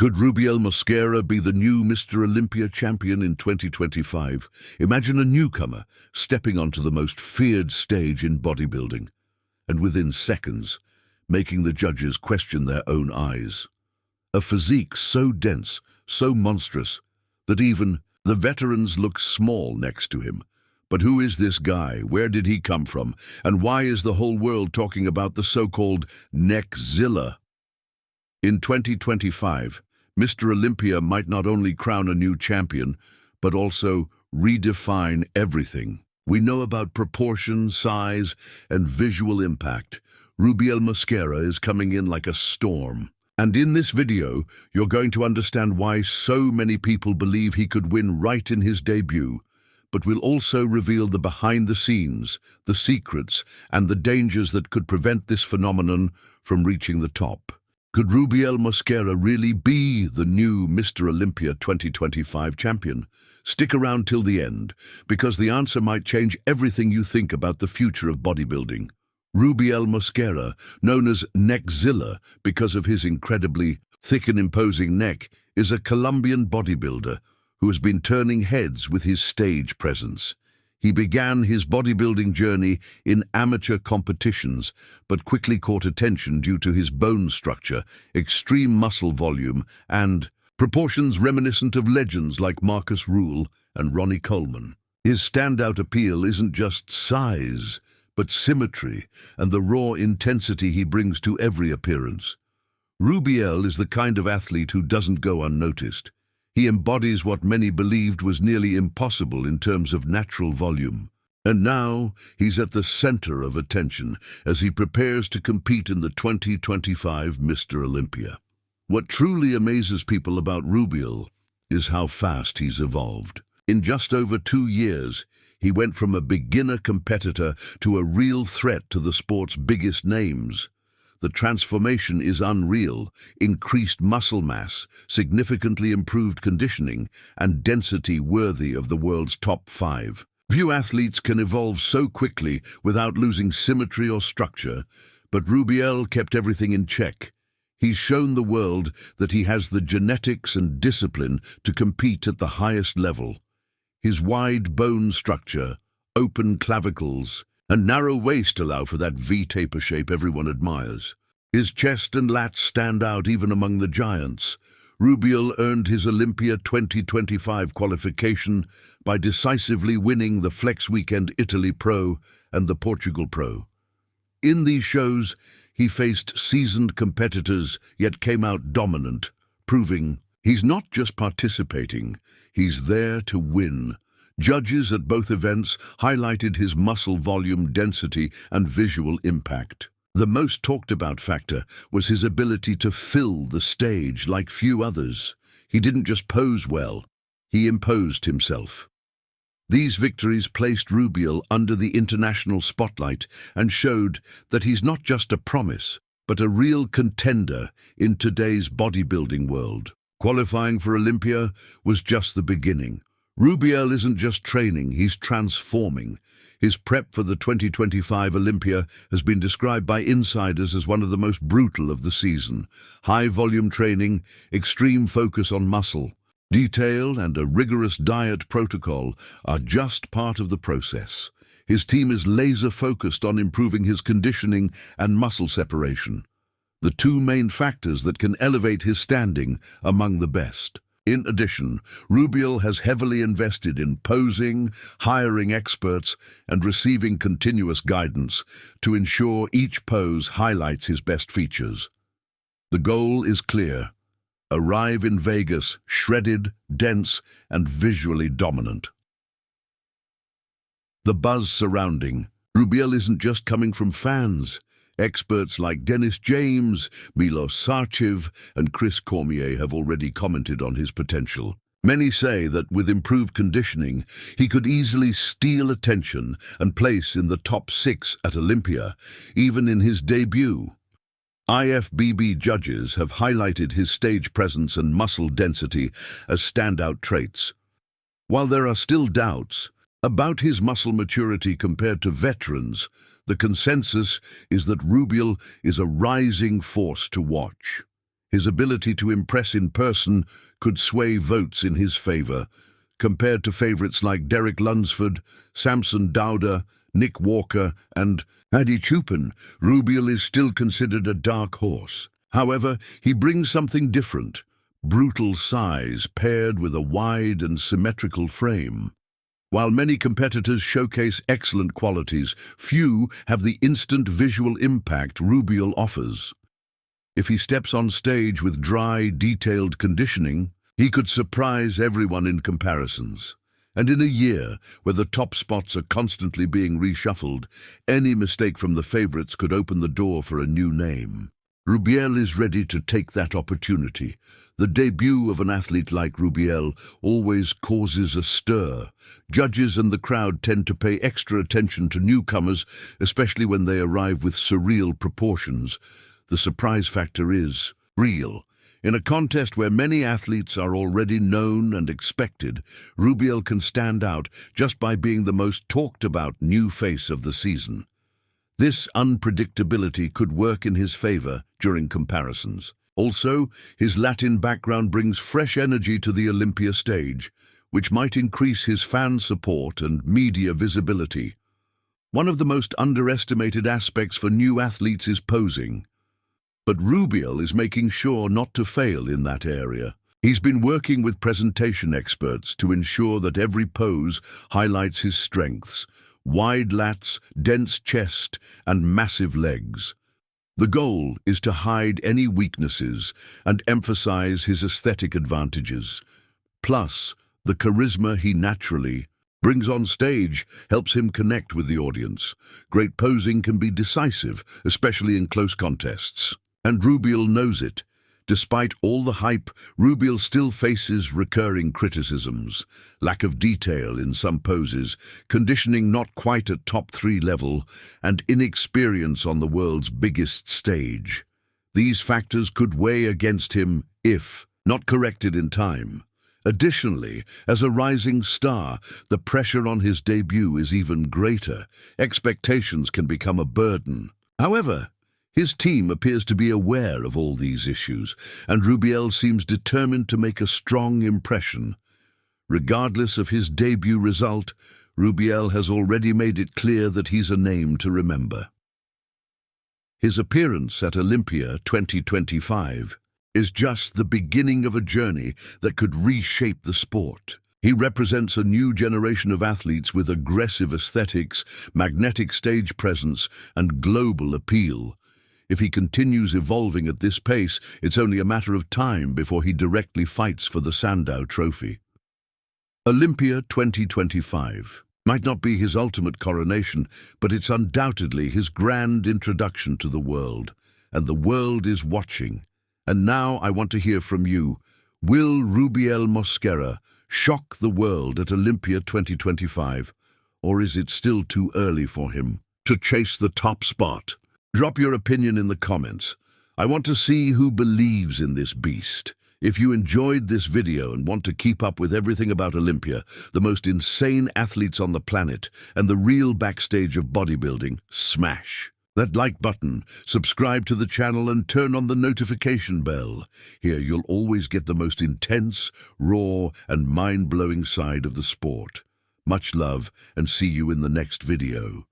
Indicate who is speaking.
Speaker 1: Could Rubiel Mosquera be the new Mr. Olympia champion in 2025? Imagine a newcomer stepping onto the most feared stage in bodybuilding, and within seconds, making the judges question their own eyes. A physique so dense, so monstrous, that even the veterans look small next to him. But who is this guy? Where did he come from? And why is the whole world talking about the so-called Neckzilla? In 2025, Mr. Olympia might not only crown a new champion, but also redefine everything. We know about proportion, size, and visual impact. Rubiel Mosquera is coming in like a storm. And in this video, you're going to understand why so many people believe he could win right in his debut. But we'll also reveal the behind-the-scenes, the secrets, and the dangers that could prevent this phenomenon from reaching the top. Could Rubiel Mosquera really be the new Mr. Olympia 2025 champion? Stick around till the end, because the answer might change everything you think about the future of bodybuilding. Rubiel Mosquera, known as Neckzilla because of his incredibly thick and imposing neck, is a Colombian bodybuilder who has been turning heads with his stage presence. He began his bodybuilding journey in amateur competitions, but quickly caught attention due to his bone structure, extreme muscle volume, and proportions reminiscent of legends like Marcus Ruhl and Ronnie Coleman. His standout appeal isn't just size, but symmetry and the raw intensity he brings to every appearance. Rubiel is the kind of athlete who doesn't go unnoticed. He embodies what many believed was nearly impossible in terms of natural volume. And now he's at the center of attention as he prepares to compete in the 2025 Mr. Olympia. What truly amazes people about Rubiel is how fast he's evolved. In just over 2 years, he went from a beginner competitor to a real threat to the sport's biggest names. The transformation is unreal: increased muscle mass, significantly improved conditioning, and density worthy of the world's top 5. Few athletes can evolve so quickly without losing symmetry or structure, but Rubiel kept everything in check. He's shown the world that he has the genetics and discipline to compete at the highest level. His wide bone structure, open clavicles, and narrow waist allow for that V-taper shape everyone admires. His chest and lats stand out even among the giants. Rubiel earned his Olympia 2025 qualification by decisively winning the Flex Weekend Italy Pro and the Portugal Pro. In these shows, he faced seasoned competitors, yet came out dominant, proving he's not just participating, he's there to win. Judges at both events highlighted his muscle volume, density, and visual impact. The most talked about factor was his ability to fill the stage like few others. He didn't just pose well, he imposed himself. These victories placed Rubiel under the international spotlight and showed that he's not just a promise, but a real contender in today's bodybuilding world. Qualifying for Olympia was just the beginning. Rubiel isn't just training, he's transforming. His prep for the 2025 Olympia has been described by insiders as one of the most brutal of the season. High-volume training, extreme focus on muscle, detail, and a rigorous diet protocol are just part of the process. His team is laser-focused on improving his conditioning and muscle separation, the two main factors that can elevate his standing among the best. In addition, Rubiel has heavily invested in posing, hiring experts, and receiving continuous guidance to ensure each pose highlights his best features. The goal is clear: arrive in Vegas shredded, dense, and visually dominant. The buzz surrounding Rubiel isn't just coming from fans. Experts like Dennis James, Milos Sarcev, and Chris Cormier have already commented on his potential. Many say that with improved conditioning, he could easily steal attention and place in the top 6 at Olympia, even in his debut. IFBB judges have highlighted his stage presence and muscle density as standout traits. While there are still doubts about his muscle maturity compared to veterans, the consensus is that Rubiel is a rising force to watch. His ability to impress in person could sway votes in his favor. Compared to favorites like Derek Lunsford, Samson Dowda, Nick Walker, and Adi Chupin, Rubiel is still considered a dark horse. However, he brings something different: brutal size paired with a wide and symmetrical frame. While many competitors showcase excellent qualities, few have the instant visual impact Rubiel offers. If he steps on stage with dry, detailed conditioning, he could surprise everyone in comparisons. And in a year where the top spots are constantly being reshuffled, any mistake from the favorites could open the door for a new name. Rubiel is ready to take that opportunity. The debut of an athlete like Rubiel always causes a stir. Judges and the crowd tend to pay extra attention to newcomers, especially when they arrive with surreal proportions. The surprise factor is real. In a contest where many athletes are already known and expected, Rubiel can stand out just by being the most talked about new face of the season. This unpredictability could work in his favor during comparisons. Also, his Latin background brings fresh energy to the Olympia stage, which might increase his fan support and media visibility. One of the most underestimated aspects for new athletes is posing. But Rubiel is making sure not to fail in that area. He's been working with presentation experts to ensure that every pose highlights his strengths: wide lats, dense chest, and massive legs. The goal is to hide any weaknesses and emphasize his aesthetic advantages. Plus, the charisma he naturally brings on stage helps him connect with the audience. Great posing can be decisive, especially in close contests. And Rubiel knows it. Despite all the hype, Rubiel still faces recurring criticisms: lack of detail in some poses, conditioning not quite at top 3 level, and inexperience on the world's biggest stage. These factors could weigh against him if not corrected in time. Additionally, as a rising star, the pressure on his debut is even greater. Expectations can become a burden. However, his team appears to be aware of all these issues, and Rubiel seems determined to make a strong impression. Regardless of his debut result, Rubiel has already made it clear that he's a name to remember. His appearance at Olympia 2025 is just the beginning of a journey that could reshape the sport. He represents a new generation of athletes with aggressive aesthetics, magnetic stage presence, and global appeal. If he continues evolving at this pace, it's only a matter of time before he directly fights for the Sandow trophy. Olympia 2025 might not be his ultimate coronation, but it's undoubtedly his grand introduction to the world. And the world is watching. And now I want to hear from you. Will Rubiel Mosquera shock the world at Olympia 2025? Or is it still too early for him to chase the top spot? Drop your opinion in the comments. I want to see who believes in this beast. If you enjoyed this video and want to keep up with everything about Olympia, the most insane athletes on the planet, and the real backstage of bodybuilding, smash that like button, subscribe to the channel, and turn on the notification bell. Here you'll always get the most intense, raw, and mind-blowing side of the sport. Much love, and see you in the next video.